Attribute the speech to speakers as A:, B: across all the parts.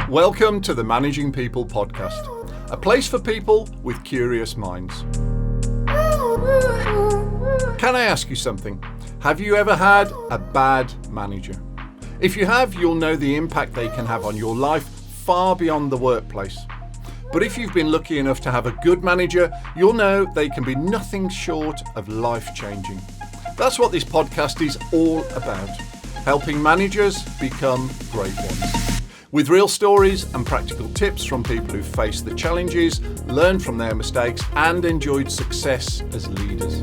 A: Welcome to the Managing People podcast, a place for people with curious minds. Can I ask you something? Have you ever had a bad manager? If you have, you'll know the impact they can have on your life far beyond the workplace. But if you've been lucky enough to have a good manager, you'll know they can be nothing short of life-changing. That's what this podcast is all about, helping managers become great ones. With real stories and practical tips from people who've faced the challenges, learned from their mistakes, and enjoyed success as leaders.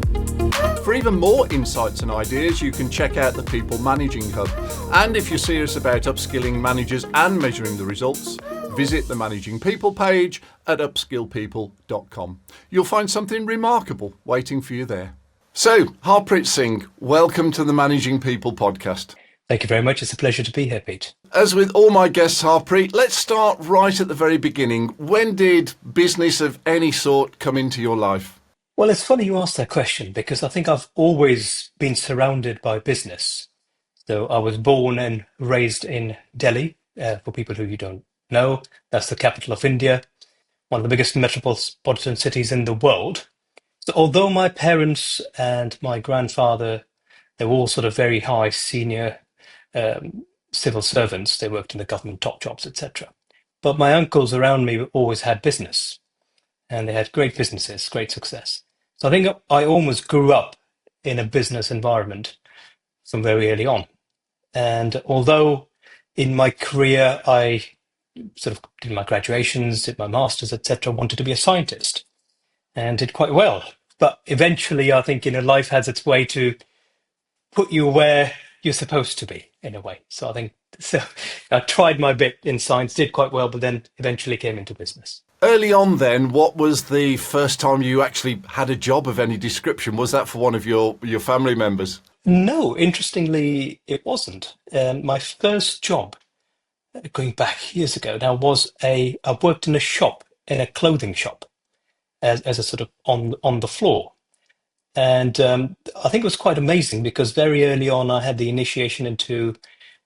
A: For even more insights and ideas, you can check out the People Managing Hub. And if you're serious about upskilling managers and measuring the results, visit the Managing People page at upskillpeople.com. You'll find something remarkable waiting for you there. So, Harpreet Singh, welcome to the Managing People podcast.
B: Thank you very much. It's a pleasure to be here, Pete.
A: As with all my guests, Harpreet, let's start right at the very beginning. When did business of any sort come into your life?
B: Well, it's funny you asked that question because I think I've always been surrounded by business. So I was born and raised in Delhi. For people who you don't know, that's the capital of India, one of the biggest metropolitan cities in the world. So although my parents and my grandfather, they were all sort of very high senior civil servants, they worked in the government, top jobs, etc. But my uncles around me always had business, and they had great businesses, great success. So I think I almost grew up in a business environment from very early on. And although in my career I sort of did my graduations, did my masters, etc., wanted to be a scientist and did quite well. But eventually I think, life has its way to put you where you're supposed to be in a way. So I tried my bit in science, did quite well, but then eventually came into business.
A: Early on then, what was the first time you actually had a job of any description? Was that for one of your family members?
B: No, interestingly, it wasn't. My first job, going back years ago now, I worked in a clothing shop, as a sort of on the floor. And I think it was quite amazing because very early on I had the initiation into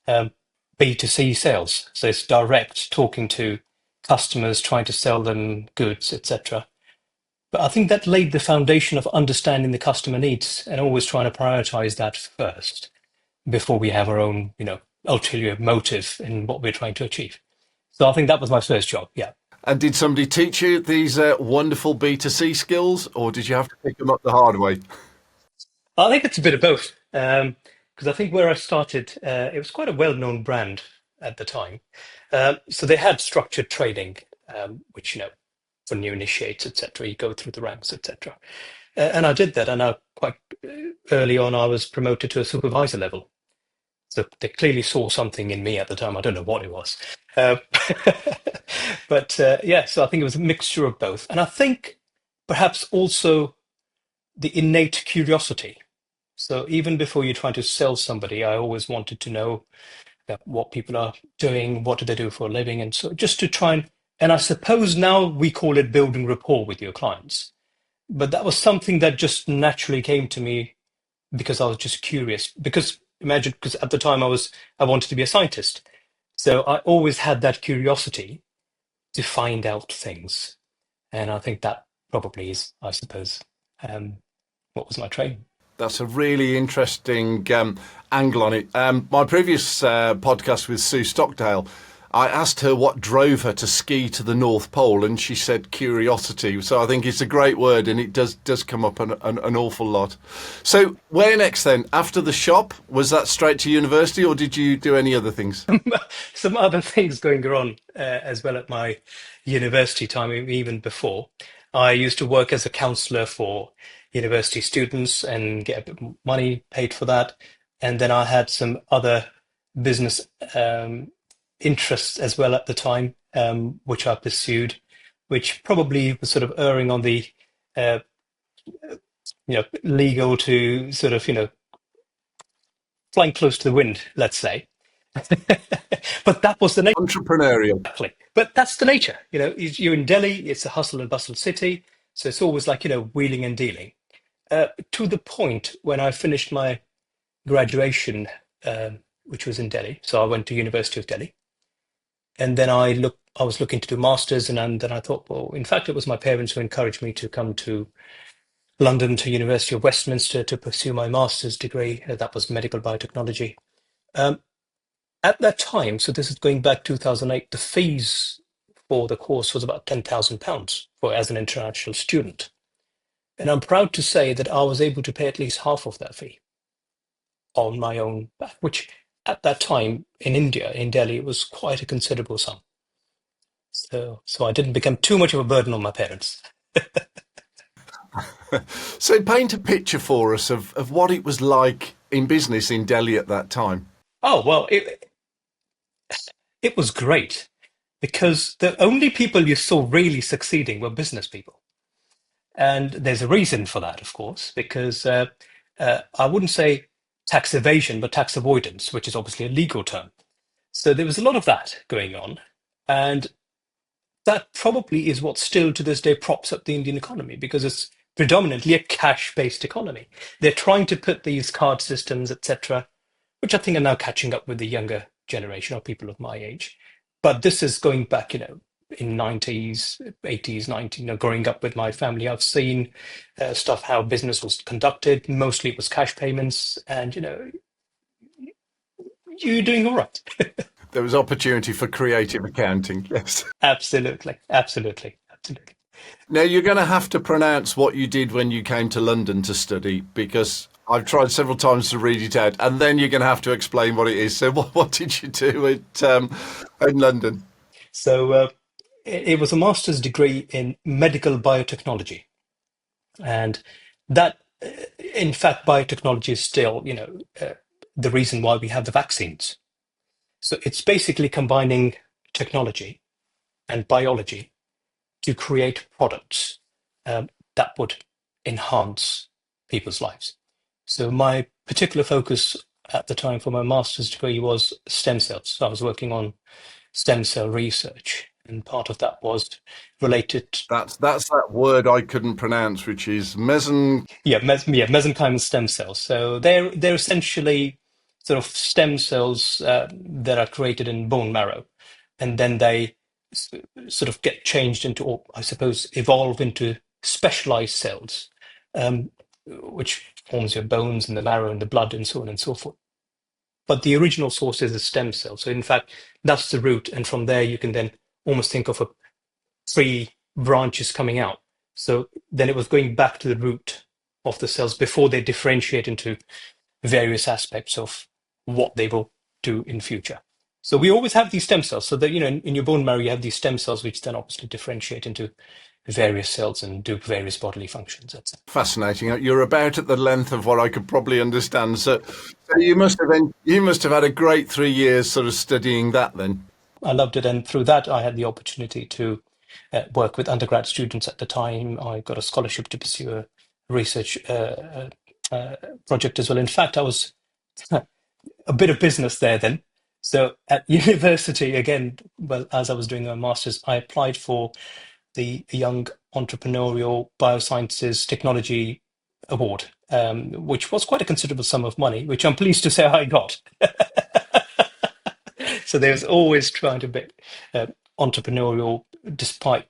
B: B2C sales. So it's direct, talking to customers, trying to sell them goods, etc. But I think that laid the foundation of understanding the customer needs and always trying to prioritize that first before we have our own, ulterior motive in what we're trying to achieve. So I think that was my first job, yeah.
A: And did somebody teach you these wonderful B2C skills, or did you have to pick them up the hard way?
B: I think it's a bit of both, because I think where I started, it was quite a well-known brand at the time. So they had structured trading, which, for new initiates, etc., you go through the ranks, etc. And I did that, and quite early on I was promoted to a supervisor level. So they clearly saw something in me at the time. I don't know what it was. But so I think it was a mixture of both. And I think perhaps also the innate curiosity. So even before you're trying to sell somebody, I always wanted to know what people are doing, what do they do for a living. And so just to try and I suppose now we call it building rapport with your clients. But that was something that just naturally came to me because I was just curious. Because at the time I wanted to be a scientist. So I always had that curiosity to find out things. And I think that probably is, I suppose, what was my training.
A: That's a really interesting angle on it. My previous podcast with Sue Stockdale, I asked her what drove her to ski to the North Pole, and she said curiosity. So I think it's a great word, and it does come up an awful lot. So where next then? After the shop, was that straight to university, or did you do any other things?
B: Some other things going on as well at my university time, even before. I used to work as a counsellor for university students and get a bit of money paid for that. And then I had some other business interests as well at the time, which I pursued, which probably was sort of erring on the, legal to sort of, flying close to the wind, let's say. But that was the nature.
A: Entrepreneurial.
B: Exactly. But that's the nature. You're in Delhi, it's a hustle and bustle city. So it's always like, wheeling and dealing. To the point when I finished my graduation, which was in Delhi. So I went to University of Delhi. And then I was looking to do masters, and then I thought, well, in fact, it was my parents who encouraged me to come to London to University of Westminster to pursue my master's degree. That was medical biotechnology. Um, at that time, so this is going back 2008, the fees for the course was about £10,000 for as an international student. And I'm proud to say that I was able to pay at least half of that fee on my own back, which at that time in India, in Delhi, it was quite a considerable sum. So I didn't become too much of a burden on my parents.
A: So paint a picture for us of what it was like in business in Delhi at that time.
B: Oh, well, it was great because the only people you saw really succeeding were business people. And there's a reason for that, of course, because I wouldn't say tax evasion, but tax avoidance, which is obviously a legal term. So there was a lot of that going on. And that probably is what still to this day props up the Indian economy because it's predominantly a cash-based economy. They're trying to put these card systems, etc., which I think are now catching up with the younger generation or people of my age. But this is going back, in 90s, 80s, 90s, growing up with my family, I've seen stuff how business was conducted. Mostly it was cash payments, and you're doing all right.
A: There was opportunity for creative accounting, yes.
B: Absolutely, absolutely, absolutely.
A: Now, you're going to have to pronounce what you did when you came to London to study because I've tried several times to read it out, and then you're going to have to explain what it is. So, what did you do in London?
B: So it was a master's degree in medical biotechnology, and that, in fact, biotechnology is still, the reason why we have the vaccines. So it's basically combining technology and biology to create products that would enhance people's lives. So my particular focus at the time for my master's degree was stem cells. So I was working on stem cell research, and part of that was related,
A: That's that word I couldn't pronounce, which is meson.
B: mesenchymal stem cells. So they're essentially sort of stem cells that are created in bone marrow, and then they s- sort of get changed into, or I suppose, evolve into specialized cells, which forms your bones and the marrow and the blood and so on and so forth. But the original source is a stem cell. So in fact, that's the root, and from there you can then almost think of a three branches coming out. So then it was going back to the root of the cells before they differentiate into various aspects of what they will do in future. So we always have these stem cells. So that, in your bone marrow, you have these stem cells, which then obviously differentiate into various cells and do various bodily functions, etc.
A: Fascinating. You're about at the length of what I could probably understand. So you must have had a great 3 years sort of studying that then.
B: I loved it. And through that, I had the opportunity to work with undergrad students at the time. I got a scholarship to pursue a research project as well. In fact, I was a bit of business there then. So at university, again, well, as I was doing my master's, I applied for the Young Entrepreneurial Biosciences Technology Award, which was quite a considerable sum of money, which I'm pleased to say I got. So there's always trying to be uh, entrepreneurial despite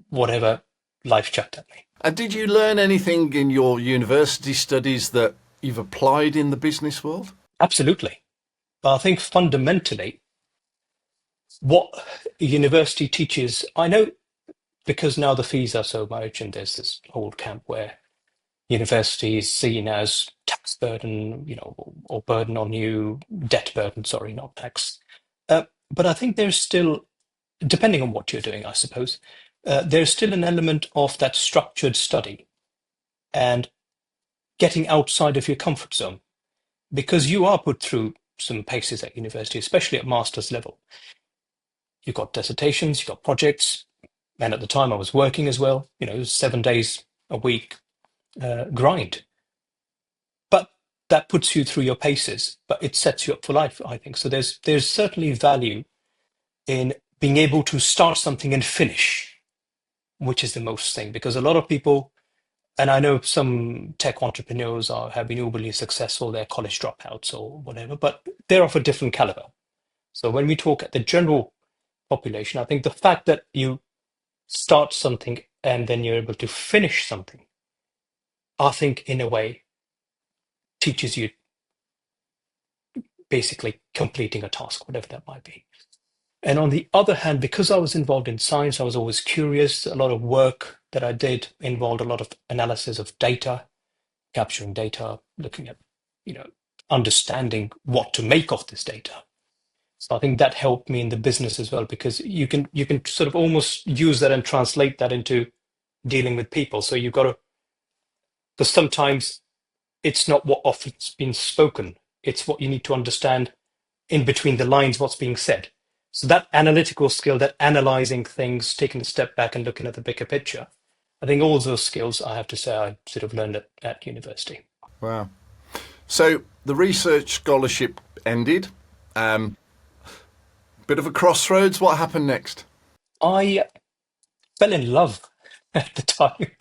B: whatever life chucked at me.
A: And did you learn anything in your university studies that you've applied in the business world?
B: Absolutely. But I think fundamentally, what a university teaches, I know because now the fees are so much, and there's this whole camp where university is seen as tax burden, or burden on you, debt burden, sorry, not tax. But I think there's still, depending on what you're doing, I suppose, there's still an element of that structured study and getting outside of your comfort zone because you are put through some paces at university, especially at master's level. You've got dissertations, you've got projects, and at the time I was working as well, 7 days a week grind. But that puts you through your paces, but it sets you up for life, I think. So there's certainly value in being able to start something and finish, which is the most thing, because a lot of people, and I know some tech entrepreneurs have been uberly successful, they're college dropouts or whatever, but they're of a different caliber. So when we talk at the general population. I think the fact that you start something and then you're able to finish something, I think in a way teaches you basically completing a task, whatever that might be. And on the other hand, because I was involved in science, I was always curious. A lot of work that I did involved a lot of analysis of data, capturing data, looking at, you know, understanding what to make of this data. So I think that helped me in the business as well, because you can sort of almost use that and translate that into dealing with people. So you've got to, because sometimes it's not what often's been spoken, it's what you need to understand in between the lines, what's being said. So that analytical skill, that analyzing things, taking a step back and looking at the bigger picture, I think all those skills, I have to say, I sort of learned at university.
A: Wow. So the research scholarship ended. Um, Bit of a crossroads. What happened next?
B: I fell in love at the time.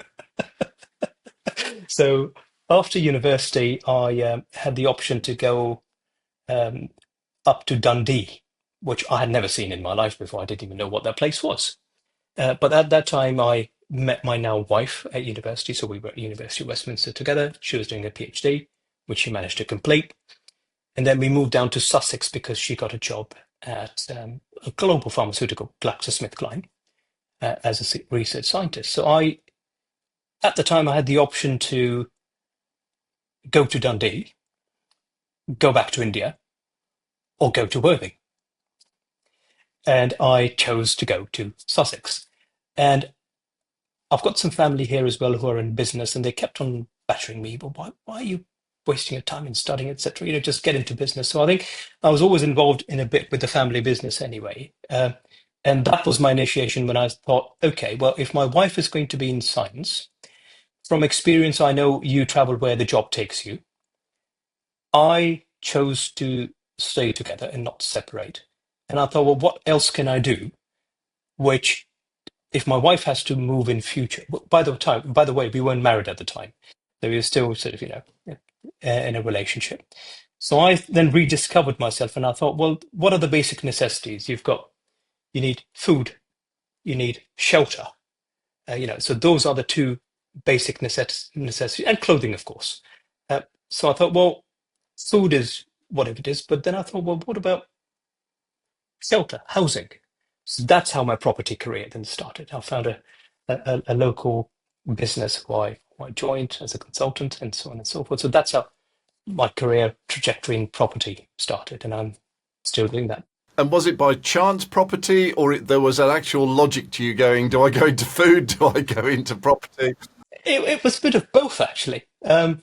B: So after university, I had the option to go um, up to Dundee, which I had never seen in my life before. I didn't even know what that place was. But at that time, I met my now wife at university. So we were at University of Westminster together. She was doing a PhD, which she managed to complete. And then we moved down to Sussex because she got a job at a global pharmaceutical, GlaxoSmithKline, as a research scientist. So at the time, I had the option to go to Dundee, go back to India, or go to Worthing. And I chose to go to Sussex. And I've got some family here as well who are in business, and they kept on battering me. But why are you wasting your time in studying, etc.? Just get into business. So I think I was always involved in a bit with the family business anyway. And that was my initiation when I thought, okay, well, if my wife is going to be in science, from experience, I know you travel where the job takes you. I chose to stay together and not separate. And I thought, well, what else can I do? Which, if my wife has to move in future, by the way, we weren't married at the time. So we were still sort of, in a relationship. So I then rediscovered myself and I thought, well, what are the basic necessities? You need food, you need shelter. So those are the two basic necessities, and clothing, of course. So I thought, well, food is whatever it is. But then I thought, well, what about shelter, housing? So that's how my property career then started. I found a local business who I joined as a consultant and so on and so forth. So that's how my career trajectory in property started, and I'm still doing that.
A: And was it by chance property, or there was an actual logic to you going, do I go into food? Do I go into property?
B: It was a bit of both, actually. I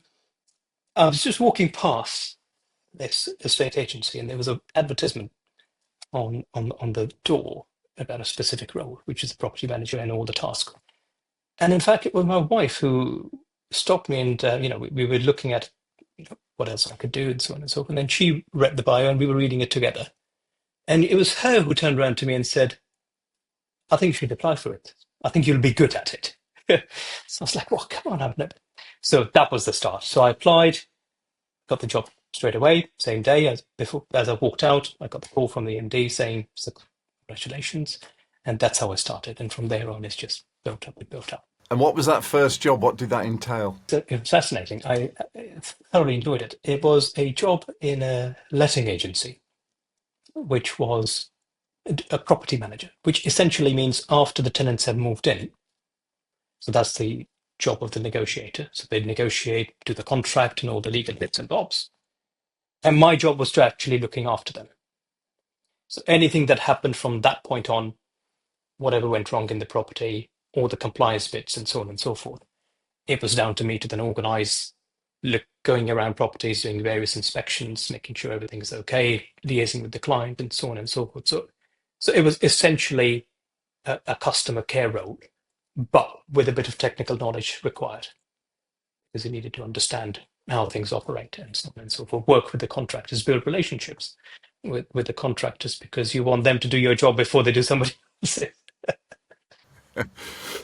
B: was just walking past this estate agency, and there was an advertisement on the door about a specific role, which is the property manager and all the tasks. And in fact, it was my wife who stopped me, and we were looking at what else I could do and so on and so forth. And then she read the bio, and we were reading it together. And it was her who turned around to me and said, "I think you should apply for it. I think you'll be good at it." So I was like, "Well, come on, I've never." So that was the start. So I applied, got the job straight away, same day as I walked out. I got the call from the MD saying, "So congratulations," and that's how I started. And from there on, it's just built up and built up.
A: And what was that first job? What did that entail?
B: So it was fascinating. I thoroughly enjoyed it. It was a job in a letting agency, which was a property manager, which essentially means after the tenants have moved in. So that's the job of the negotiator. So they negotiate, do the contract and all the legal bits and bobs. And my job was to actually looking after them. So anything that happened from that point on, whatever went wrong in the property, all the compliance bits and so on and so forth, it was down to me to then organize, going around properties, doing various inspections, making sure everything's okay, liaising with the client and so on and so forth. So it was essentially a customer care role, but with a bit of technical knowledge required, because you needed to understand how things operate and so on and so forth, work with the contractors, build relationships with the contractors, because you want them to do your job before they do somebody else's.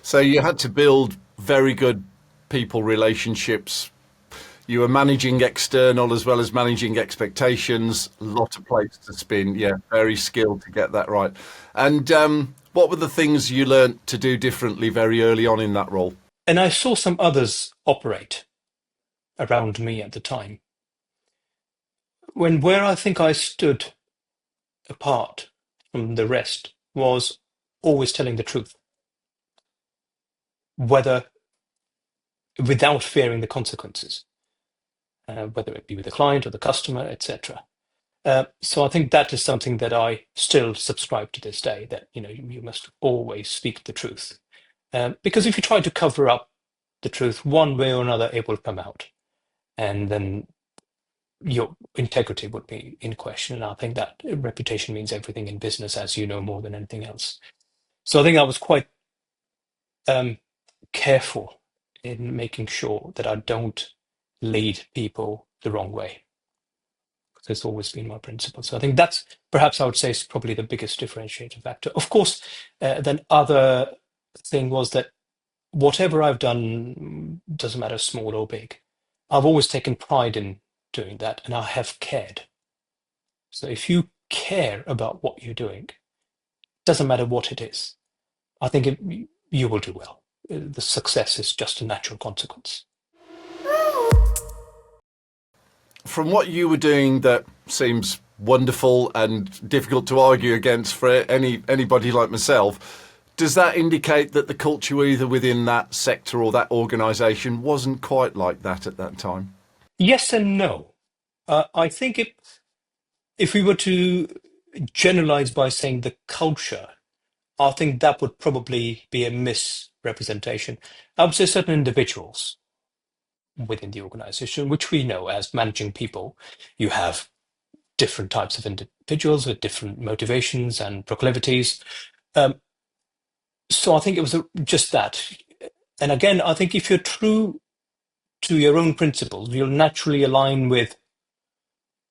A: So you had to build very good people relationships. You were managing external as well as managing expectations. A lot of plates to spin. Yeah, very skilled to get that right. And what were the things you learnt to do differently very early on in that role?
B: And I saw some others operate around me at the time. Where I think I stood apart from the rest was always telling the truth, whether without fearing the consequences, whether it be with the client or the customer, etc. So I think that is something that I still subscribe to this day. That you must always speak the truth, because if you try to cover up the truth one way or another, it will come out, and then your integrity would be in question. And I think that reputation means everything in business, as you know, more than anything else. So I think I was quite um, careful in making sure that I don't lead people the wrong way. It's always been my principle. So I think that's perhaps I would say is probably the biggest differentiating factor. Of course, then other thing was that whatever I've done, doesn't matter small or big, I've always taken pride in doing that, and I have cared. So if you care about what you're doing, doesn't matter what it is, I think you will do well. The success is just a natural consequence.
A: From what you were doing, that seems wonderful and difficult to argue against for anybody like myself. Does that indicate that the culture either within that sector or that organisation wasn't quite like that at that time?
B: Yes and no. I think if we were to generalize by saying the culture, I think that would probably be a misrepresentation. I would say certain individuals within the organization, which we know as managing people, you have different types of individuals with different motivations and proclivities. Um, so I think it was just that. And again, I think if you're true to your own principles, you'll naturally align with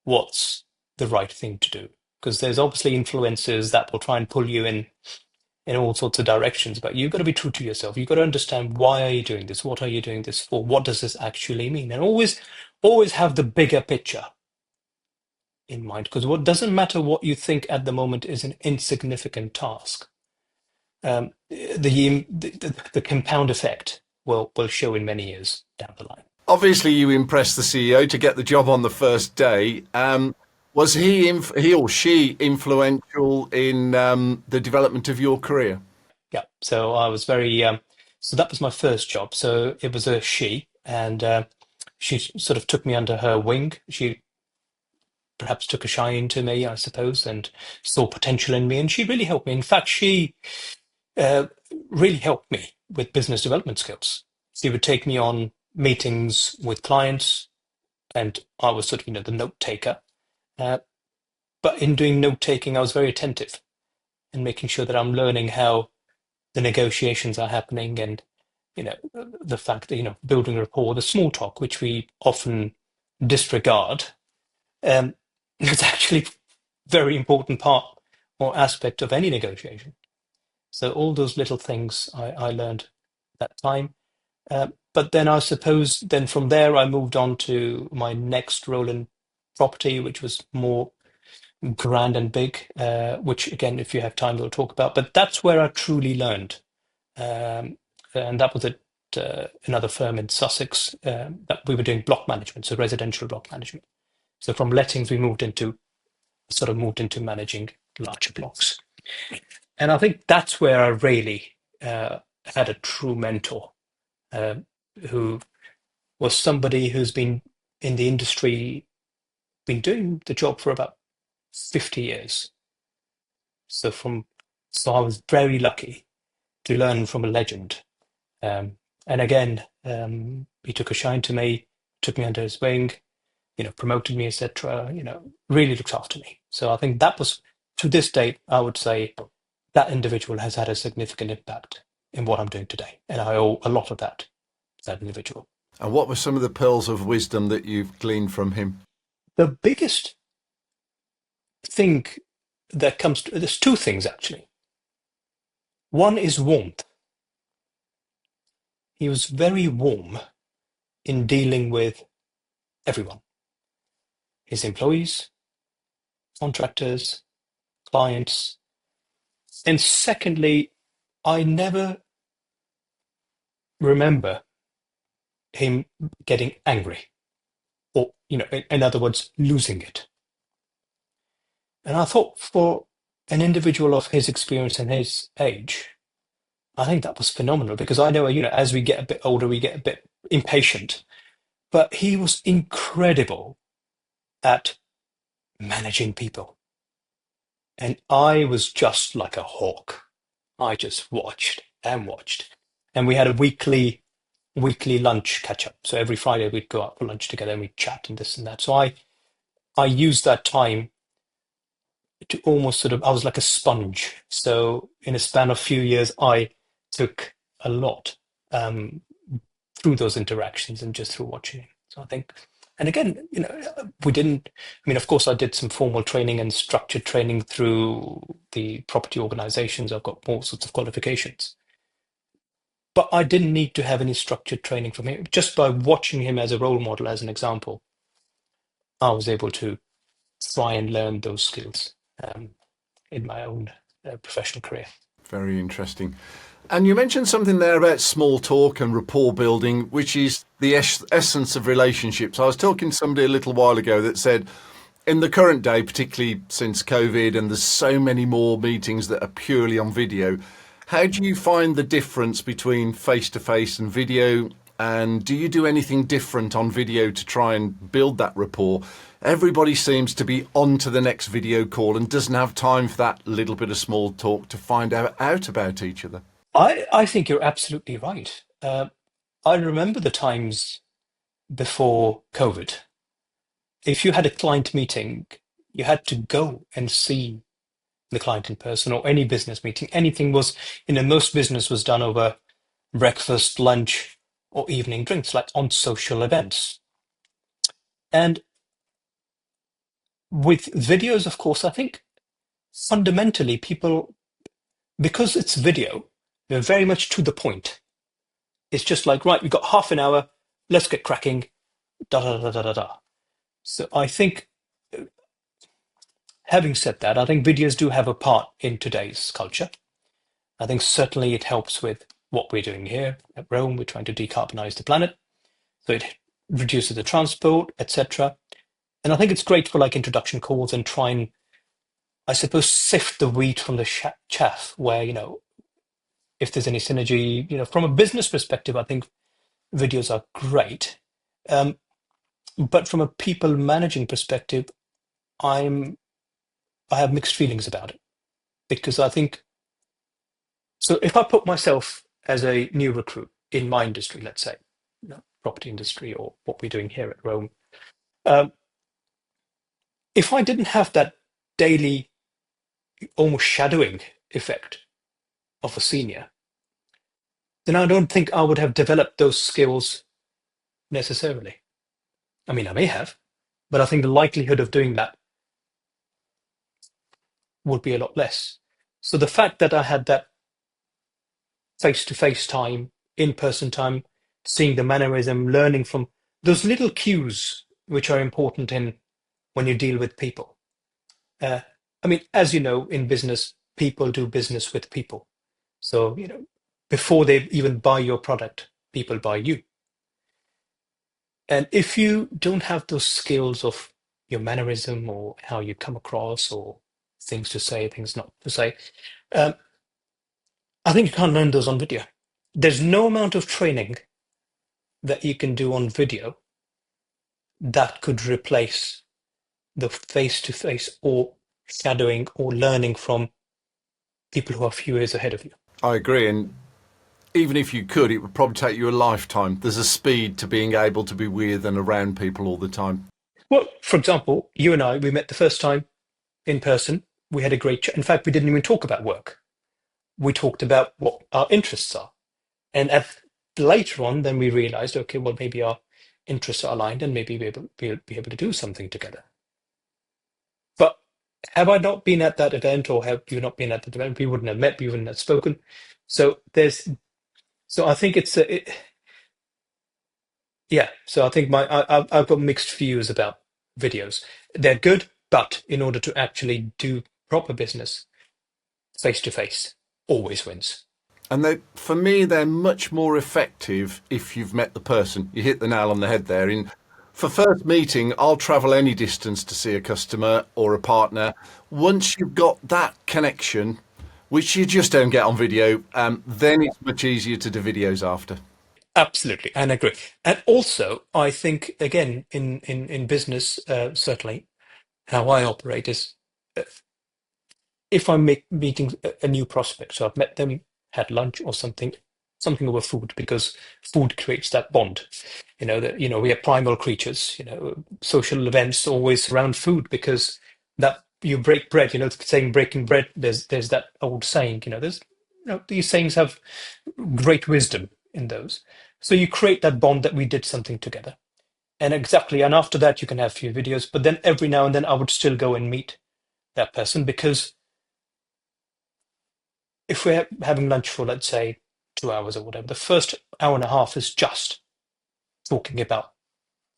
B: what's the right thing to do. Because there's obviously influences that will try and pull you in all sorts of directions, but you've got to be true to yourself. You've got to understand, why are you doing this? What are you doing this for? What does this actually mean? And always have the bigger picture in mind, because what doesn't matter what you think at the moment is an insignificant task. The compound effect will show in many years down the line.
A: Obviously, you impressed the CEO to get the job on the first day. Was he or she influential in the development of your career?
B: Yeah. So I was very. So that was my first job. So it was a she, and she sort of took me under her wing. She perhaps took a shine to me, I suppose, and saw potential in me, and she really helped me. In fact, she uh, really helped me with business development skills. She would take me on meetings with clients, and I was sort of, the note taker. Uh, but in doing note taking, I was very attentive and making sure that I'm learning how the negotiations are happening, and the fact that building rapport, the small talk, which we often disregard, um, is actually very important part or aspect of any negotiation. So all those little things I learned that time. But then I suppose then from there I moved on to my next role in property, which was more grand and big, which again, if you have time, we'll talk about. But that's where I truly learned. And that was at another firm in Sussex that we were doing block management, so residential block management. So from lettings, we moved into managing larger blocks. And I think that's where I really had a true mentor, uh, who was somebody who's been in the industry, been doing the job for about 50 years. So I was very lucky to learn from a legend. And again, he took a shine to me, took me under his wing, promoted me, etc. Really looked after me. So I think that was, to this date, I would say that individual has had a significant impact in what I'm doing today, and I owe a lot of that to that individual.
A: And what were some of the pearls of wisdom that you've gleaned from him?
B: The biggest thing that comes to, there's two things actually. One is warmth. He was very warm in dealing with everyone, his employees, contractors, clients. And secondly, I never remember him getting angry or, in other words, losing it. And I thought for an individual of his experience and his age, I think that was phenomenal because I know, as we get a bit older, we get a bit impatient. But he was incredible at managing people. And I was just like a hawk. I just watched and watched. And we had a weekly lunch catch up. So every Friday we'd go out for lunch together and we'd chat and this and that. So I used that time to almost I was like a sponge. So in a span of few years, I took a lot um, through those interactions and just through watching him. So I think, and again, we didn't, I mean, of course, I did some formal training and structured training through the property organizations. I've got all sorts of qualifications. But I didn't need to have any structured training from him. Just by watching him as a role model, as an example, I was able to try and learn those skills in my own professional career.
A: Very interesting. And you mentioned something there about small talk and rapport building, which is the essence of relationships. I was talking to somebody a little while ago that said, in the current day, particularly since COVID, and there's so many more meetings that are purely on video, how do you find the difference between face-to-face and video? And do you do anything different on video to try and build that rapport? Everybody seems to be on to the next video call and doesn't have time for that little bit of small talk to find out about each other.
B: I think you're absolutely right. I remember the times before COVID. If you had a client meeting, you had to go and see the client in person, or any business meeting. Anything was, most business was done over breakfast, lunch, or evening drinks, like on social events. And with videos, of course, I think fundamentally people, because it's video, they're very much to the point. It's just like, right, we've got half an hour, let's get cracking, da da da da da da. So I think, having said that, I think videos do have a part in today's culture. I think certainly it helps with what we're doing here at Rome. We're trying to decarbonize the planet. So it reduces the transport, etc. And I think it's great for like introduction calls and try and, I suppose, sift the wheat from the chaff where, if there's any synergy, from a business perspective, I think videos are great. But from a people managing perspective, I have mixed feelings about it because I think, so if I put myself as a new recruit in my industry, let's say, property industry or what we're doing here at Rome, um, if I didn't have that daily, almost shadowing effect of a senior, then I don't think I would have developed those skills necessarily. I mean, I may have, but I think the likelihood of doing that would be a lot less. So the fact that I had that face-to-face time, in-person time, seeing the mannerism, learning from those little cues which are important in when you deal with people. I mean, as you know, in business, people do business with people. So, before they even buy your product, people buy you. And if you don't have those skills of your mannerism or how you come across or things to say, things not to say, um, I think you can't learn those on video. There's no amount of training that you can do on video that could replace the face-to-face or shadowing or learning from people who are a few years ahead of you.
A: I agree. And even if you could, it would probably take you a lifetime. There's a speed to being able to be with and around people all the time.
B: Well, for example, you and I, we met the first time in person. We had a great chat. In fact, we didn't even talk about work. We talked about what our interests are. And later on, then we realized, okay, well, maybe our interests are aligned and maybe we'll be able to do something together. But have I not been at that event or have you not been at that event, we wouldn't have met, we wouldn't have spoken. So I think Yeah, so I think I've got mixed views about videos. They're good, but in order to actually do proper business, face to face always wins.
A: And for me, they're much more effective if you've met the person. You hit the nail on the head there. For first meeting, I'll travel any distance to see a customer or a partner. Once you've got that connection, which you just don't get on video, then it's much easier to do videos after.
B: Absolutely, and I agree. And also, I think again in business, certainly how I operate is uh, if I'm meeting a new prospect, so I've met them, had lunch or something, something over food, because food creates that bond. That we are primal creatures. Social events always around food because that you break bread. Saying breaking bread. There's that old saying. There's these sayings have great wisdom in those. So you create that bond that we did something together. And exactly, and after that you can have a few videos, but then every now and then I would still go and meet that person because if we're having lunch for, let's say, 2 hours or whatever, the first hour and a half is just talking about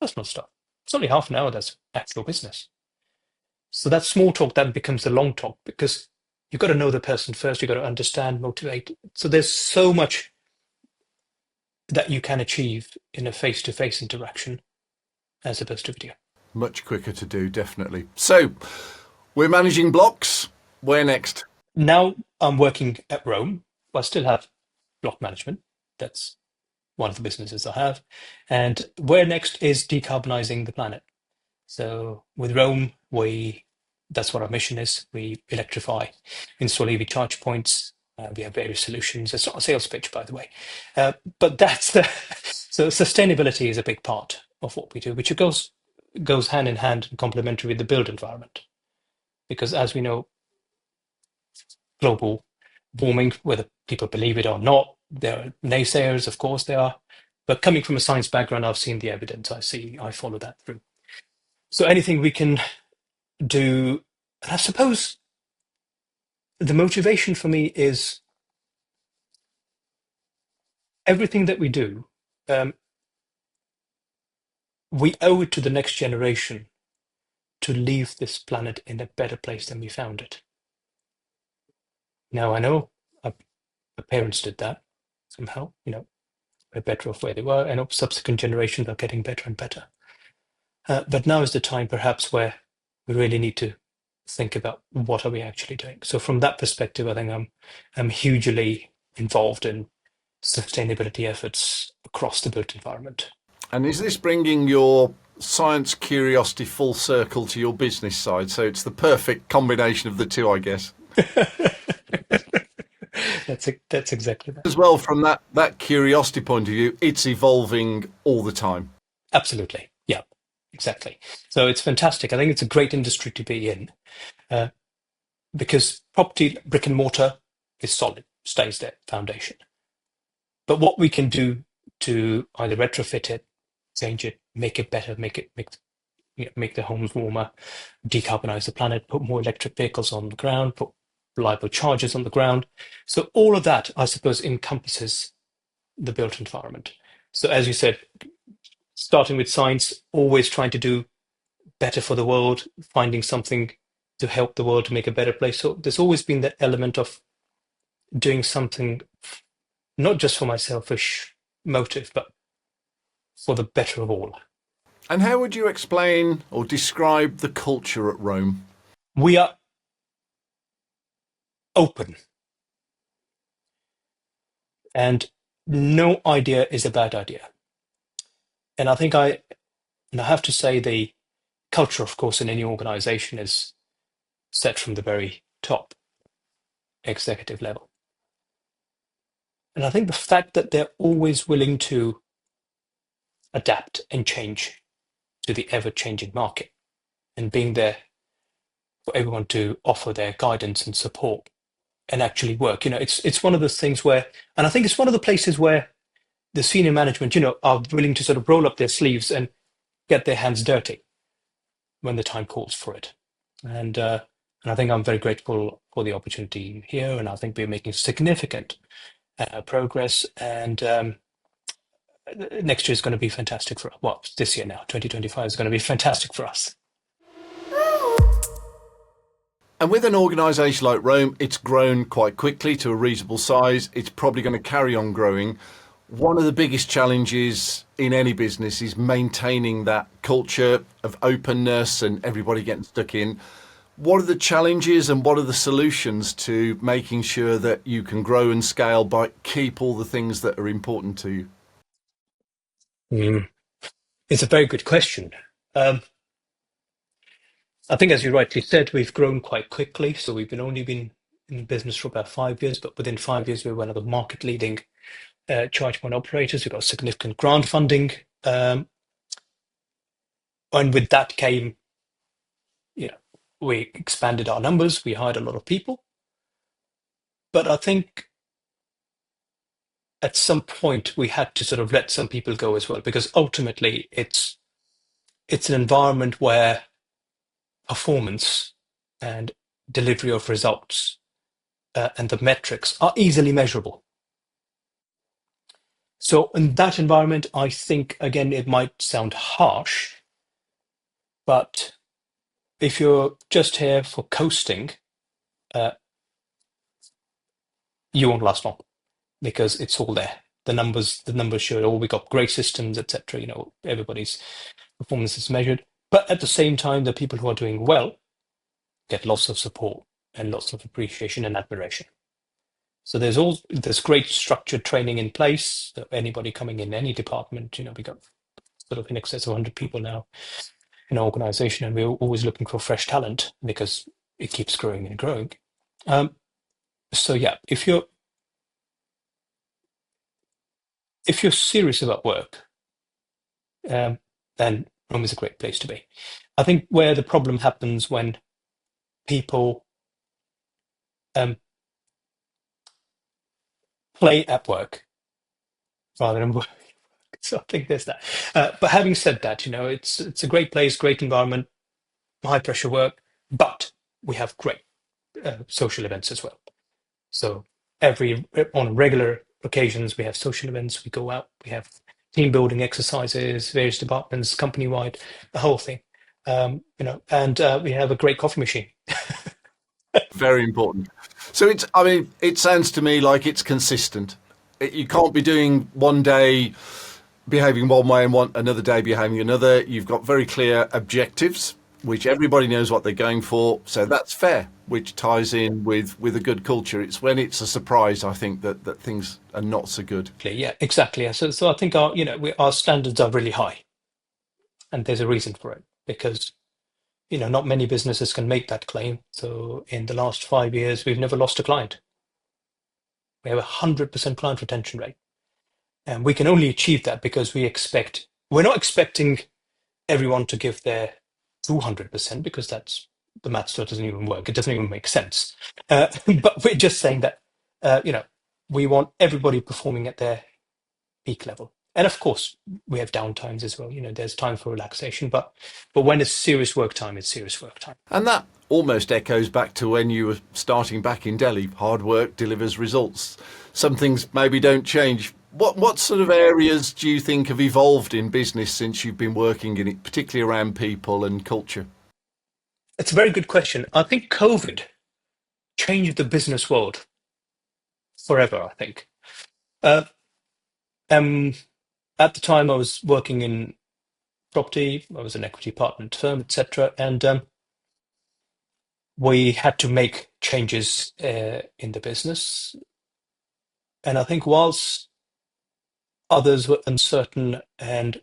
B: personal stuff. It's only half an hour that's actual business. So that small talk then becomes the long talk because you've got to know the person first, you've got to understand, motivate. So there's so much that you can achieve in a face-to-face interaction as opposed to video.
A: Much quicker to do, definitely. So, we're managing blocks. Where next?
B: Now I'm working at Rome. I still have block management. That's one of the businesses I have. And where next is decarbonizing the planet. So with Rome, that's what our mission is. We electrify, install EV charge points. We have various solutions. It's not a sales pitch, by the way, but that's the so sustainability is a big part of what we do, which it goes hand in hand and complementary with the built environment, because as we know, global warming, whether people believe it or not, there are naysayers, of course there are, but coming from a science background, I've seen the evidence. I follow that through. So anything we can do, and I suppose the motivation for me is everything that we do, um, we owe it to the next generation to leave this planet in a better place than we found it. Now, I know our parents did that somehow, we're better off where they were, and subsequent generations are getting better and better. But now is the time perhaps where we really need to think about what are we actually doing. So from that perspective, I think I'm hugely involved in sustainability efforts across the built environment.
A: And is this bringing your science curiosity full circle to your business side? So it's the perfect combination of the two, I guess.
B: That's exactly that.
A: As well, from that curiosity point of view, it's evolving all the time.
B: Absolutely. Yeah, exactly. So it's fantastic. I think it's a great industry to be in uh, because property, brick and mortar is solid, stays there, foundation. But what we can do to either retrofit it, change it, make it better, make the homes warmer, decarbonize the planet, put more electric vehicles on the ground, put reliable chargers on the ground. So all of that, I suppose, encompasses the built environment. So as you said, starting with science, always trying to do better for the world, finding something to help the world to make a better place. So there's always been that element of doing something not just for my selfish motive, but for the better of all.
A: And how would you explain or describe the culture at Rome?
B: We are open, and no idea is a bad idea. And I have to say the culture, of course, in any organization is set from the very top executive level. And I think the fact that they're always willing to adapt and change to the ever-changing market and being there for everyone to offer their guidance and support and actually work. It's one of those things where, and I think it's one of the places where the senior management, are willing to sort of roll up their sleeves and get their hands dirty when the time calls for it. And I think I'm very grateful for the opportunity here, and I think we're making significant progress. And next year is going to be fantastic for us. Well, this year now, 2025 is going to be fantastic for us.
A: And with an organisation like Rome, it's grown quite quickly to a reasonable size. It's probably going to carry on growing. One of the biggest challenges in any business is maintaining that culture of openness and everybody getting stuck in. What are the challenges and what are the solutions to making sure that you can grow and scale but keep all the things that are important to you?
B: Mm. It's a very good question. Um, I think, as you rightly said, we've grown quite quickly. So we've only been in business for about 5 years, but within 5 years, we were one of the market-leading charge point operators. We got significant grant funding, and with that came, you know, we expanded our numbers. We hired a lot of people, but I think at some point we had to sort of let some people go as well, because ultimately it's an environment where performance and delivery of results and the metrics are easily measurable. So in that environment, I think, again, it might sound harsh, but if you're just here for coasting, uh, you won't last long because it's all there. The numbers show, oh, we got great systems, etc. Everybody's performance is measured. But at the same time, the people who are doing well get lots of support and lots of appreciation and admiration. So there's great structured training in place. So anybody coming in any department, we got sort of in excess of 100 people now in our organization, and we're always looking for fresh talent because it keeps growing and growing. So yeah, if you're serious about work, then Rome is a great place to be. I think where the problem happens when people play at work rather than work. So I think there's that. But having said that, it's a great place, great environment, high pressure work, but we have great social events as well. So on regular occasions, we have social events. We go out. We have team building exercises, various departments, company wide, the whole thing. And we have a great coffee machine.
A: Very important. So it sounds to me like it's consistent. You can't be doing one day behaving one way and another day behaving another. You've got very clear objectives, which everybody knows what they're going for. So that's fair, which ties in with a good culture. It's when it's a surprise, I think, that things are not so good.
B: Yeah, exactly. So I think our standards are really high, and there's a reason for it because not many businesses can make that claim. So in the last 5 years, we've never lost a client. We have 100% client retention rate. And we can only achieve that because we're not expecting everyone to give their 200% because the maths doesn't even work. It doesn't even make sense. But we're just saying that, we want everybody performing at their peak level. And of course, we have downtimes as well. There's time for relaxation, but when it's serious work time, it's serious work time.
A: And that almost echoes back to when you were starting back in Delhi. Hard work delivers results. Some things maybe don't change. What sort of areas do you think have evolved in business since you've been working in it, particularly around people and culture?
B: It's a very good question. I think COVID changed the business world forever, I think. Uh, um, at the time, I was working in property. I was an equity partner at a firm, etc. And we had to make changes in the business. And I think whilst others were uncertain and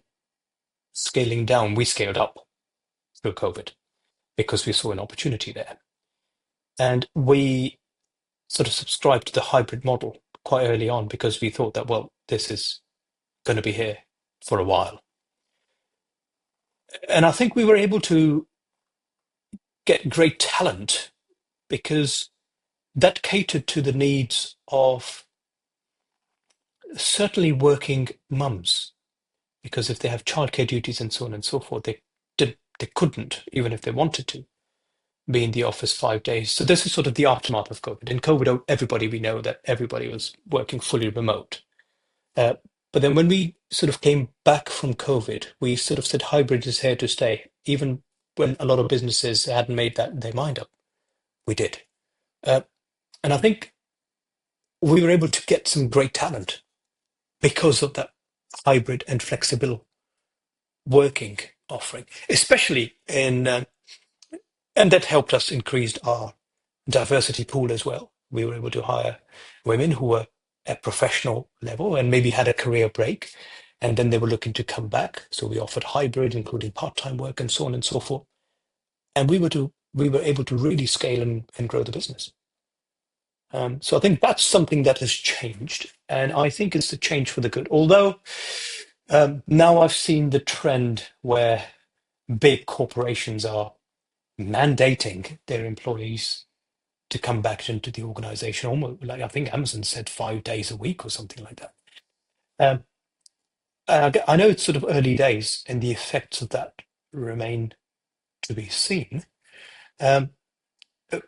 B: scaling down, we scaled up through COVID because we saw an opportunity there. And we sort of subscribed to the hybrid model quite early on because we thought that, well, this is going to be here for a while. And I think we were able to get great talent because that catered to the needs of certainly working mums. Because if they have childcare duties and so on and so forth, they couldn't, even if they wanted to, be in the office 5 days. So this is sort of the aftermath of COVID. In COVID, we know that everybody was working fully remote. But then when we sort of came back from COVID, we sort of said hybrid is here to stay. Even when a lot of businesses hadn't made their mind up, we did. Uh, and I think we were able to get some great talent because of that hybrid and flexible working offering, especially and that helped us increase our diversity pool as well. We were able to hire women who were at professional level and maybe had a career break, and then they were looking to come back. So we offered hybrid, including part-time work and so on and so forth. And we were able to really scale and grow the business. So I think that's something that has changed, and I think it's a change for the good. Although now I've seen the trend where big corporations are mandating their employees to come back into the organization, almost like I think Amazon said 5 days a week or something like that. Um, I know it's sort of early days, and the effects of that remain to be seen. Um,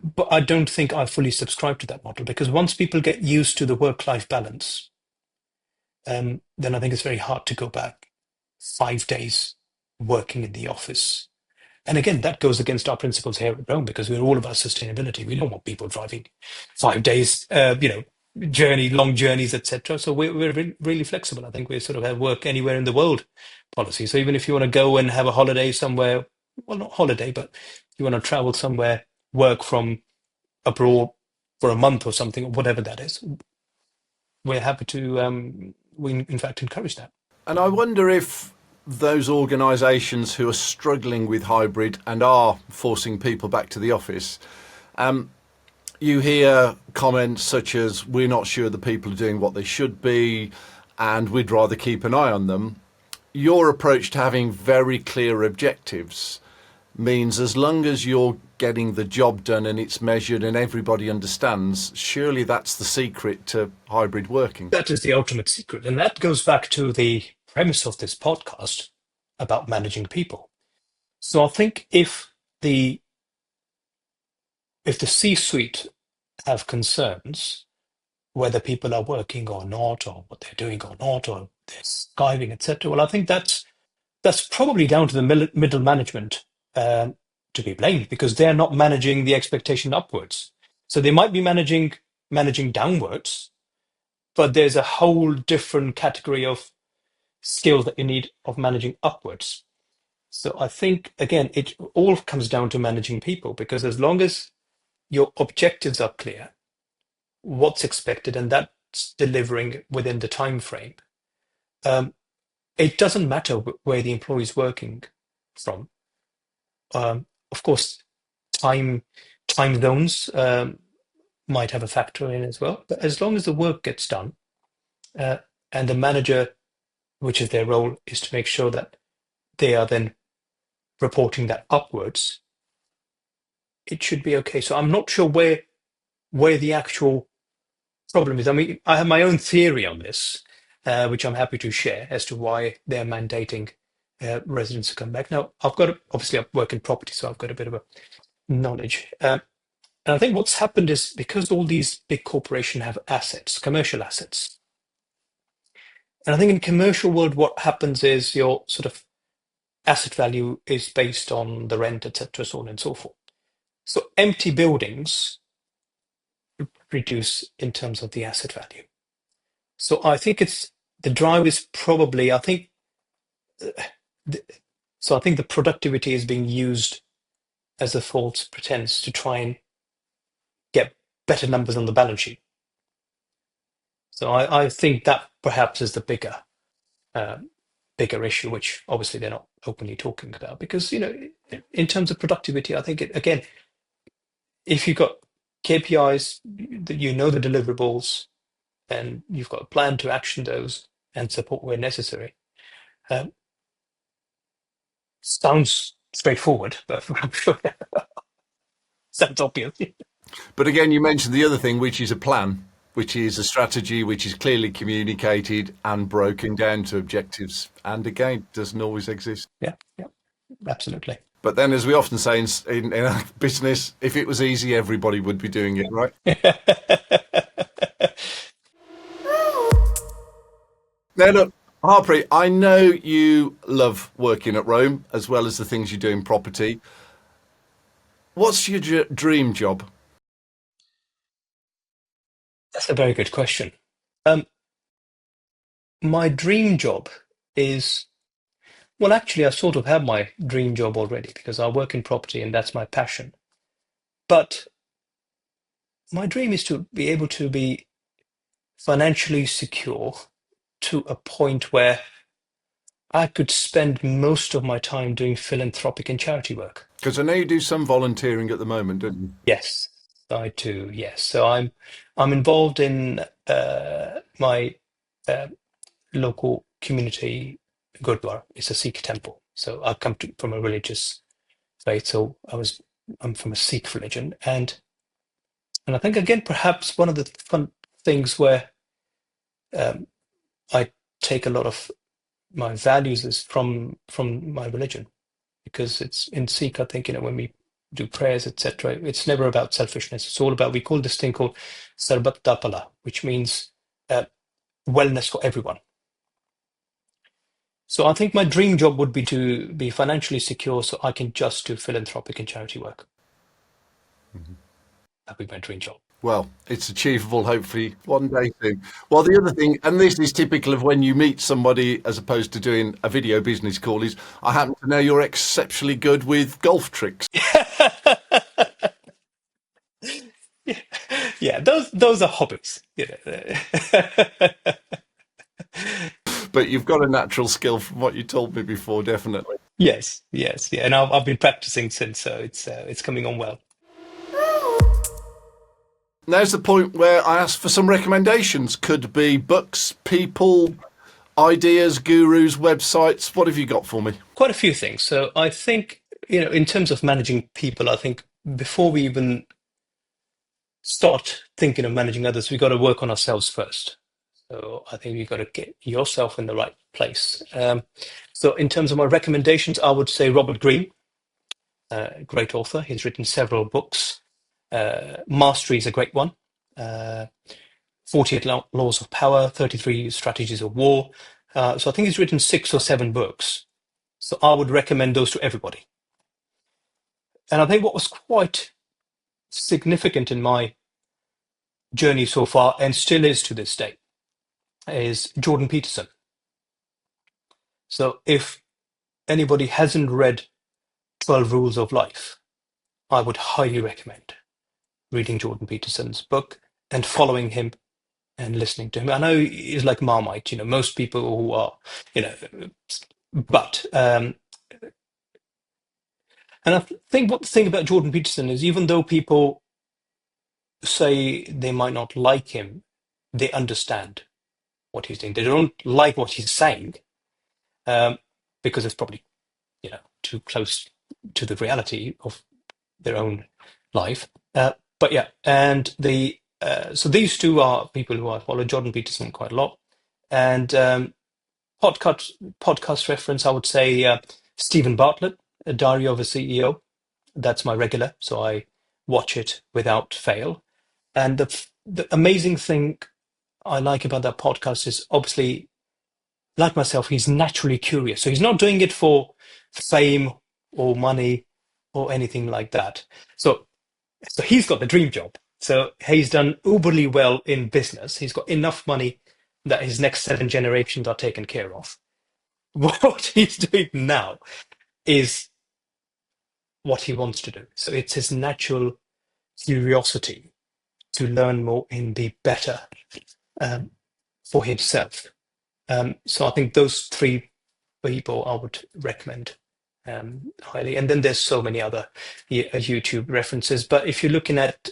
B: but I don't think I fully subscribe to that model, because once people get used to the work-life balance, then I think it's very hard to go back 5 days working in the office. And again, that goes against our principles here at Rome, because we're all about sustainability. We don't want people driving 5 days, long journeys, etc. So we're really flexible. I think we sort of have work anywhere in the world policy. So even if you want to go and have a holiday somewhere, well, not holiday, but you want to travel somewhere, work from abroad for a month or something, or whatever that is, we're happy to, we in fact encourage that.
A: And I wonder if those organisations who are struggling with hybrid and are forcing people back to the office, you hear comments such as, we're not sure the people are doing what they should be and we'd rather keep an eye on them. Your approach to having very clear objectives means as long as you're getting the job done and it's measured and everybody understands, surely that's the secret to hybrid working.
B: That is the ultimate secret. And that goes back to the premise of this podcast about managing people. So I think if the C-suite have concerns whether people are working or not, or what they're doing or not, or they're skiving, etc., well, I think that's probably down to the middle management to be blamed, because they're not managing the expectation upwards. So they might be managing downwards, but there's a whole different category of skills that you need of managing upwards. So I think, again, it all comes down to managing people, because as long as your objectives are clear, what's expected, and that's delivering within the time frame, it doesn't matter where the employee is working from. Of course, time zones might have a factor in as well, but as long as the work gets done, and the manager, which is their role, is to make sure that they are then reporting that upwards, it should be okay. So I'm not sure where the actual problem is. I mean, I have my own theory on this, which I'm happy to share, as to why they're mandating residents to come back. Now, obviously I work in property, so I've got a bit of a knowledge. And I think what's happened is, because all these big corporations have assets, commercial assets. And I think in commercial world, what happens is your sort of asset value is based on the rent, etc., so on and so forth. So empty buildings reduce in terms of the asset value. So I think the drive is probably, I think, so I think the productivity is being used as a false pretense to try and get better numbers on the balance sheet. So I think that perhaps is the bigger issue, which obviously they're not openly talking about, because, in terms of productivity, I think again, if you've got KPIs, that the deliverables, and you've got a plan to action those and support where necessary. Sounds straightforward, but I'm sure sounds obvious.
A: But again, you mentioned the other thing, which is a plan, which is a strategy, which is clearly communicated and broken down to objectives. And again, doesn't always exist.
B: Yeah, absolutely.
A: But then, as we often say in our business, if it was easy, everybody would be doing it, right? Now, look, Harpreet, I know you love working at Rome as well as the things you do in property. What's your dream job?
B: That's a very good question. Um, my dream job is, well, actually, I sort of have my dream job already because I work in property and that's my passion. But my dream is to be able to be financially secure to a point where I could spend most of my time doing philanthropic and charity work.
A: Because I know you do some volunteering at the moment, don't you?
B: Yes, I do. Yes, so I'm involved in my uh, local community gurdwara. It's a Sikh temple. So I come from a religious faith. So I'm from a Sikh religion, and I think again perhaps one of the fun things where um, I take a lot of my values is from my religion, because it's in Sikh. I think, when we do prayers, etc., it's never about selfishness. It's all about, we call this thing called sarbat da pala, which means uh, wellness for everyone. So I think my dream job would be to be financially secure so I can just do philanthropic and charity work. That'd be my dream job.
A: Well, it's achievable, hopefully, one day soon. Well, the other thing, and this is typical of when you meet somebody as opposed to doing a video business call, is I happen to know you're exceptionally good with golf tricks,
B: Yeah, yeah, those are hobbies.
A: but you've got a natural skill from what you told me before, definitely.
B: Yes, yes, yeah, and I've been practicing since, so it's coming on well.
A: Now's the point where I ask for some recommendations. Could be books, people, ideas, gurus, websites. What have you got for me?
B: Quite a few things. So I think, in terms of managing people, I think before we even start thinking of managing others, we got to work on ourselves first. So I think you've got to get yourself in the right place. So in terms of my recommendations, I would say Robert Greene, great author. He's written several books. Mastery is a great one. Uh, 48 Laws of Power, 33 Strategies of War. So I think he's written 6 or 7 books. So I would recommend those to everybody. And I think what was quite significant in my journey so far, and still is to this day, is Jordan Peterson. So if anybody hasn't read 12 Rules of Life, I would highly recommend reading Jordan Peterson's book and following him and listening to him. I know he's like Marmite, most people who are, you know, but, and I think what the thing about Jordan Peterson is, even though people say they might not like him, they understand what he's doing. They don't like what he's saying, um, because it's probably, too close to the reality of their own life. But yeah, and so these two are people who I follow, Jordan Peterson quite a lot, and podcast reference, I would say Stephen Bartlett, A Diary of a CEO. That's my regular, so I watch it without fail. And the amazing thing I like about that podcast is, obviously, like myself, he's naturally curious. So he's not doing it for fame or money or anything like that. So he's got the dream job. So he's done uberly well in business. He's got enough money that his next 7 generations are taken care of. What he's doing now is what he wants to do. So it's his natural curiosity to learn more and be better, um, for himself. So I think those three people I would recommend highly. And then there's so many other YouTube references. But if you're looking at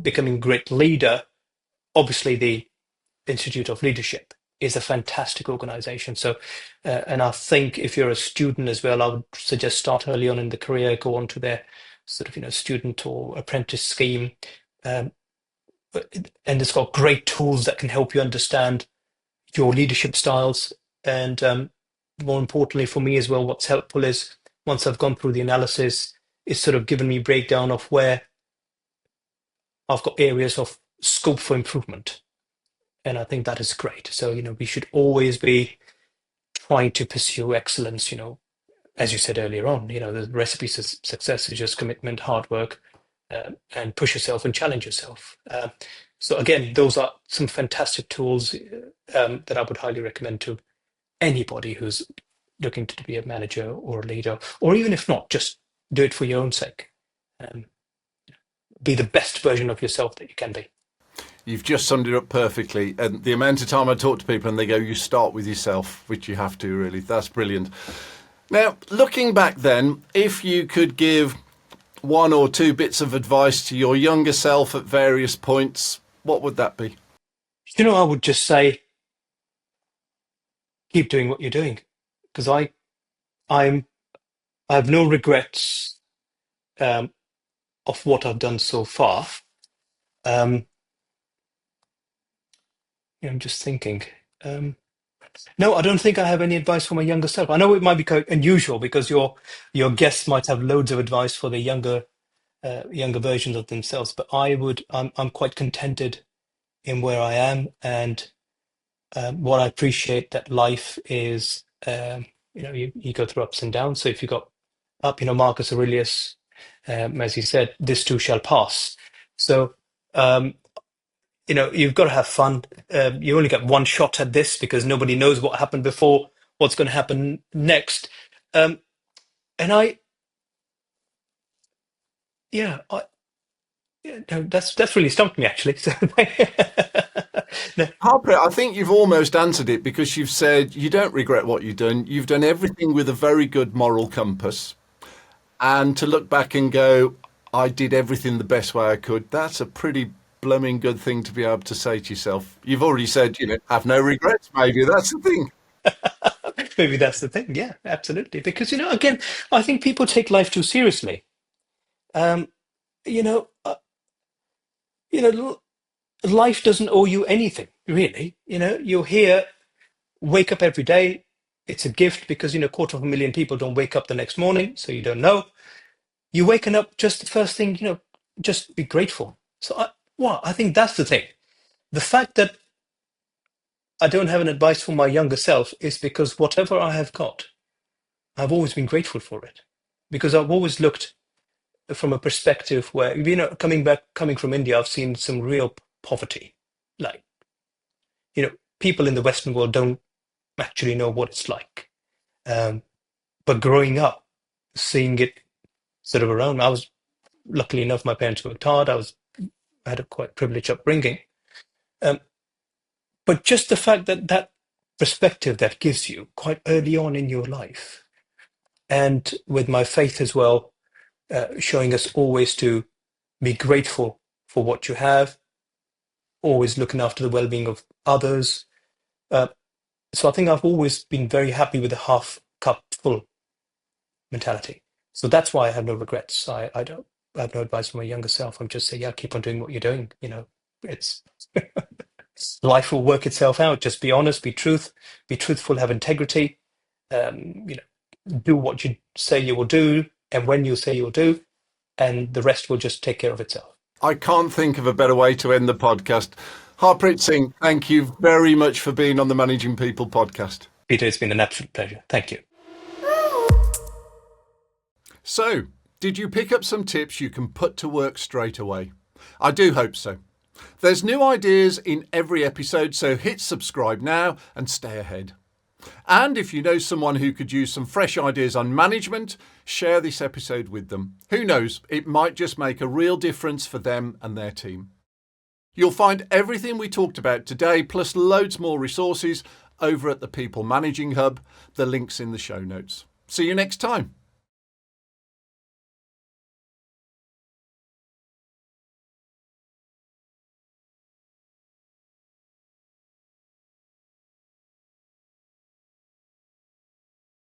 B: becoming a great leader, obviously the Institute of Leadership is a fantastic organization. So, and I think if you're a student as well, I would suggest start early on in the career, go on to their sort of, student or apprentice scheme. Um, and it's got great tools that can help you understand your leadership styles. And more importantly for me as well, what's helpful is, once I've gone through the analysis, it's sort of given me breakdown of where I've got areas of scope for improvement. And I think that is great. So, we should always be trying to pursue excellence, as you said earlier on, the recipe to success is just commitment, hard work, and push yourself and challenge yourself. So again, those are some fantastic tools that I would highly recommend to anybody who's looking to be a manager or a leader, or even if not, just do it for your own sake. Um, be the best version of yourself that you can be.
A: You've just summed it up perfectly. And the amount of time I talk to people and they go, you start with yourself, which you have to really. That's brilliant. Now, looking back then, if you could give one or two bits of advice to your younger self at various points, what would that be?
B: I would just say, keep doing what you're doing, because I have no regrets of what I've done so far. I'm just thinking. No, I don't think I have any advice for my younger self. I know it might be quite unusual because your guests might have loads of advice for the younger versions of themselves, but I'm quite contented in where I am, and what I appreciate that life is, you go through ups and downs. So if you got up, Marcus Aurelius, as he said, this too shall pass. So, you've got to have fun. You only get one shot at this because nobody knows what happened before, what's going to happen next. And no, that's really stumped me actually. So, no.
A: Harpreet, I think you've almost answered it because you've said you don't regret what you've done. You've done everything with a very good moral compass. And to look back and go, I did everything the best way I could, that's a pretty blooming good thing to be able to say to yourself. You've already said, have no regrets, maybe. That's the thing.
B: Maybe that's the thing. Yeah, absolutely. Because, again, I think people take life too seriously. Um, you know, uh, life doesn't owe you anything, really. You're here, wake up every day. It's a gift because, 250,000 people don't wake up the next morning, so you don't know. You waking up, just the first thing, just be grateful. So, I think that's the thing. The fact that I don't have an advice for my younger self is because whatever I have got, I've always been grateful for it. Because I've always looked from a perspective where, coming from India, I've seen some real poverty. Like, people in the Western world don't actually know what it's like. But growing up, seeing it sort of around, luckily enough, my parents worked hard. I had a quite privileged upbringing. Um, but just the fact that perspective that gives you quite early on in your life, and with my faith as well, showing us always to be grateful for what you have, always looking after the well-being of others. Uh, so I think I've always been very happy with the half cup full mentality. So that's why I have no regrets. I have no advice for my younger self. I'm just saying, yeah, keep on doing what you're doing. It's life will work itself out. Just be honest, be truthful, have integrity. Do what you say you will do, and when you say you'll do, and the rest will just take care of itself.
A: I can't think of a better way to end the podcast. Harpreet Singh, thank you very much for being on the Managing People podcast.
B: Peter, it's been an absolute pleasure. Thank you.
A: So, did you pick up some tips you can put to work straight away? I do hope so. There's new ideas in every episode, so hit subscribe now and stay ahead. And if you know someone who could use some fresh ideas on management, share this episode with them. Who knows, it might just make a real difference for them and their team. You'll find everything we talked about today, plus loads more resources, over at the People Managing Hub. The link's in the show notes. See you next time.